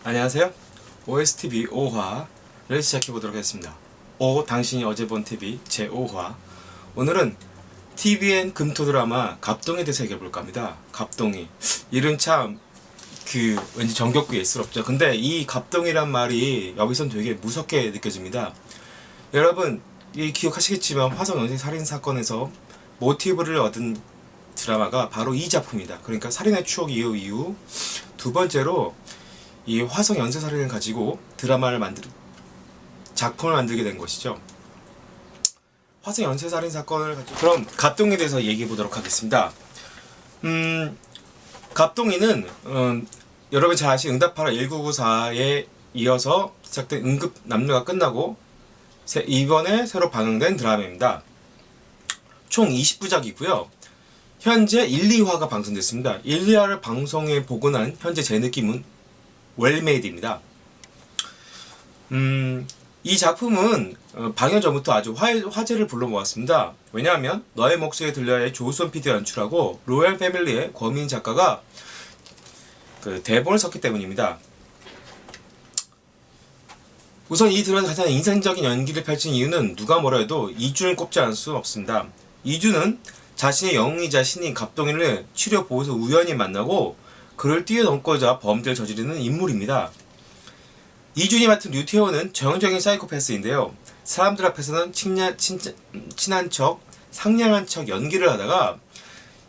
안녕하세요. OSTV 5화를 시작해보도록 하겠습니다. 당신이 어제 본 TV 제5화. 오늘은 TVN 금토 드라마 갑동이에 대해서 얘기해볼까 합니다. 갑동이. 이름 참, 왠지 정겹고 예스럽죠. 근데 이 갑동이란 말이 여기선 되게 무섭게 느껴집니다. 여러분, 기억하시겠지만 화성 연쇄 살인 사건에서 모티브를 얻은 드라마가 바로 이 작품이다. 그러니까 살인의 추억 이후 두 번째로 이 화성 연쇄살인을 가지고 작품을 만들게 된 것이죠. 화성 연쇄살인 사건을 가지고 그럼 갑동이에 대해서 얘기해 보도록 하겠습니다. 갑동이는 여러분 잘 아시는 응답하라 1994에 이어서 시작된 응급 남녀가 끝나고 이번에 새로 방영된 드라마입니다. 총 20부작이고요. 현재 1, 2화가 방송됐습니다. 1, 2화를 방송에 보고 난 현재 제 느낌은 웰메이드입니다. 이 작품은 방영 전부터 아주 화제를 불러모았습니다. 왜냐하면 너의 목소리에 들려야의 조수원 PD가 연출하고 로얄 패밀리의 권민 작가가 대본을 썼기 때문입니다. 우선 이 드라마에서 가장 인상적인 연기를 펼친 이유는 누가 뭐라 해도 이준을 꼽지 않을 수 없습니다. 이준은 자신의 영웅이자 신인 갑동이를 치료 보호소 우연히 만나고 그를 뛰어넘고자 범죄를 저지르는 인물입니다. 이준이 맡은 류태호는 전형적인 사이코패스인데요. 사람들 앞에서는 친한 척, 상냥한 척 연기를 하다가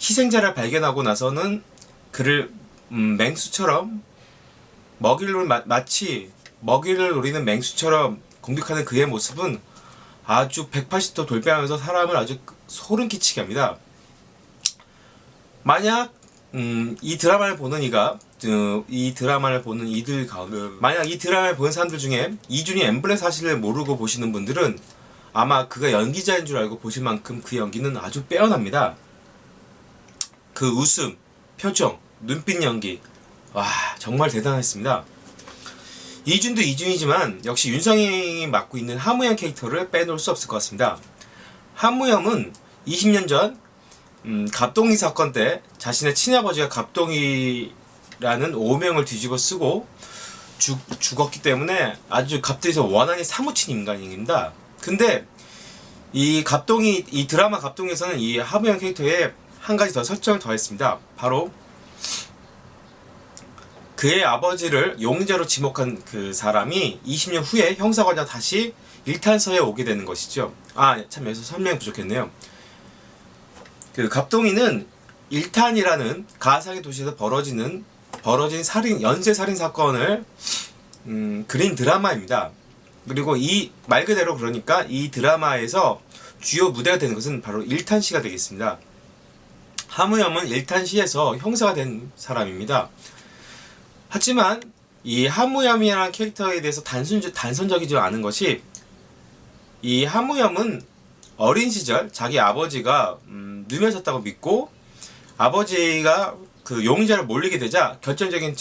희생자를 발견하고 나서는 그를 맹수처럼 마치 먹이를 노리는 맹수처럼 공격하는 그의 모습은 아주 180도 돌변하면서 사람을 아주 소름 끼치게 합니다. 만약 이 드라마를 보는 만약 이 드라마를 보는 사람들 중에 이준이 엠블렘 사실을 모르고 보시는 분들은 아마 그가 연기자인 줄 알고 보실 만큼 그 연기는 아주 빼어납니다. 그 웃음, 표정, 눈빛 연기, 와 정말 대단했습니다. 이준도 이준이지만 역시 윤상이 맡고 있는 하무영 캐릭터를 빼놓을 수 없을 것 같습니다. 하무영은 20년 전 갑동이 사건 때 자신의 친아버지가 갑동이라는 오명을 뒤집어 쓰고 죽었기 때문에 아주 갑동에서 원한이 사무친 인간입니다. 근데 이 드라마 갑동에서는 이 하무영 캐릭터에 한 가지 더 설정을 더했습니다. 바로 그의 아버지를 용의자로 지목한 그 사람이 20년 후에 형사관장 다시 일탄서에 오게 되는 것이죠. 참 여기서 설명이 부족했네요. 그 갑동이는 일탄이라는 가상의 도시에서 벌어진 연쇄 살인 사건을 그린 드라마입니다. 그리고 이 말 그대로 그러니까 이 드라마에서 주요 무대가 되는 것은 바로 일탄시가 되겠습니다. 하무염은 일탄시에서 형사가 된 사람입니다. 하지만 이 하무염이라는 캐릭터에 대해서 단선적이지 않은 것이 이 하무염은 어린 시절 자기 아버지가 누명졌다고 믿고 아버지가 그 용의자를 몰리게 되자 결정적인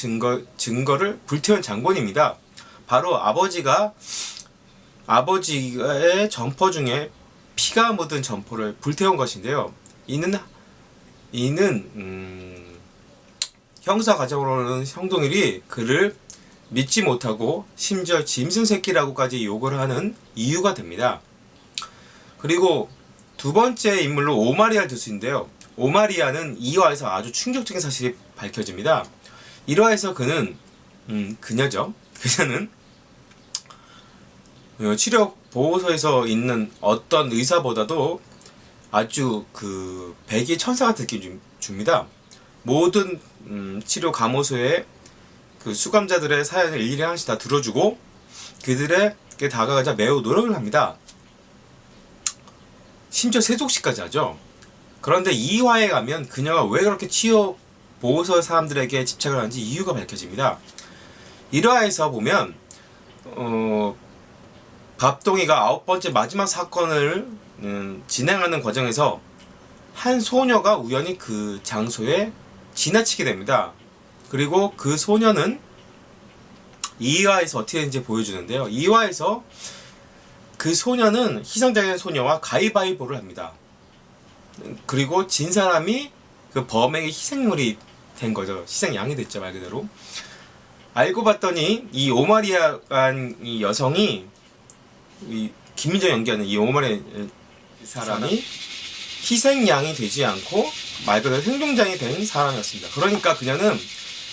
증거를 불태운 장본입니다. 바로 아버지의 점퍼 중에 피가 묻은 점퍼를 불태운 것인데요. 이는 형사 과정으로는 형동일이 그를 믿지 못하고 심지어 짐승 새끼라고까지 욕을 하는 이유가 됩니다. 그리고 두 번째 인물로 오마리아를 들 수 있는데요. 오마리아는 2화에서 아주 충격적인 사실이 밝혀집니다. 1화에서 그녀죠. 그녀는 치료 보호소에서 있는 어떤 의사보다도 아주 백의 천사 같은 느낌을 줍니다. 모든 치료 감호소의 그 수감자들의 사연을 일일이 하나씩 다 들어주고 그들에게 다가가자 매우 노력을 합니다. 심지어 세족시까지 하죠. 그런데 2화에 가면 그녀가 왜 그렇게 치료 보호소 사람들에게 집착을 하는지 이유가 밝혀집니다. 1화에서 보면 갑동이가 9번째 마지막 사건을 진행하는 과정에서 한 소녀가 우연히 그 장소에 지나치게 됩니다. 그리고 그 소녀는 2화에서 어떻게 되는지 보여주는데요. 2화에서 그 소녀는 희생자인 소녀와 가위바위보를 합니다. 그리고 진 사람이 그 범행의 희생물이 된 거죠. 희생양이 됐죠, 말 그대로. 알고 봤더니 이 오마리아라는 이 여성이 이 김민정 연기하는 이 오마리아 사람이 희생양이 되지 않고 말 그대로 생존장이 된 사람이었습니다. 그러니까 그녀는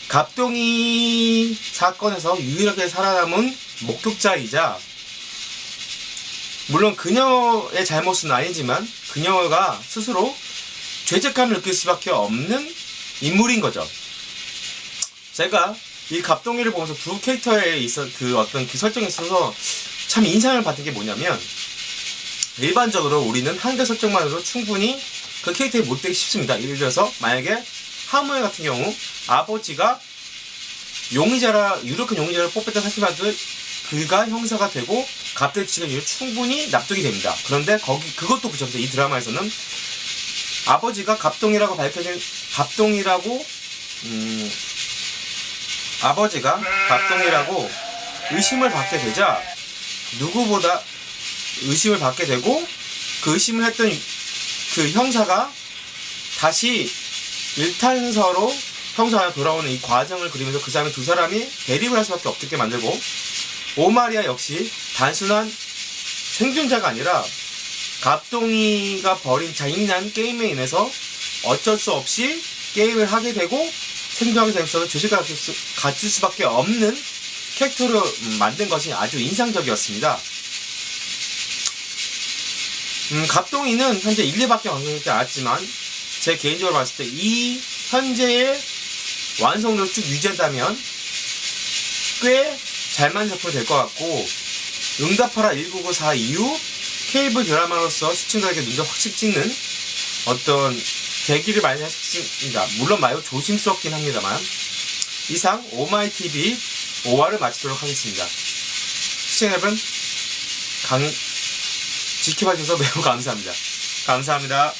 갑동이 사건에서 유일하게 살아남은 목격자이자, 물론 그녀의 잘못은 아니지만 그녀가 스스로 죄책감을 느낄 수밖에 없는 인물인 거죠. 제가 이 갑동이를 보면서 두 캐릭터에 있어 그 어떤 그 설정에 있어서 참 인상을 받은 게 뭐냐면, 일반적으로 우리는 한글 설정만으로 충분히 그 캐릭터에 몰두하기 쉽습니다. 예를 들어서 만약에 하모에 같은 경우 아버지가 용의자라 유력한 용의자를 뽑혔다 생각해도 그가 형사가 되고 갑돌치가 충분히 납득이 됩니다. 그런데 그것도 그렇습니다. 이 드라마에서는 아버지가 갑동이라고 밝혀진 아버지가 갑동이라고 의심을 받게 되자 누구보다 의심을 받게 되고, 그 의심을 했던 그 형사가 다시 일탄서로 형사가 돌아오는 이 과정을 그리면서 그 사람이 두 사람이 대립을 할 수밖에 없게 만들고, 오마리아 역시 단순한 생존자가 아니라 갑동이가 벌인 잔인한 게임에 인해서 어쩔 수 없이 게임을 하게 되고 생존하게 되면서 죄책감을 가질 수밖에 없는 캐릭터로 만든 것이 아주 인상적이었습니다. 갑동이는 현재 1, 2밖에 완성되지 않았지만 제 개인적으로 봤을 때 이 현재의 완성도를 쭉 유지한다면 꽤 잘 만든 작품이 될 것 같고, 응답하라 1994 이후 케이블 드라마로서 시청자에게 눈에 확실히 찍는 어떤 계기를 많이 하셨습니다. 물론 매우 조심스럽긴 합니다만. 이상 오마이TV 5화를 마치도록 하겠습니다. 시청자 여러분 지켜봐 주셔서 매우 감사합니다. 감사합니다.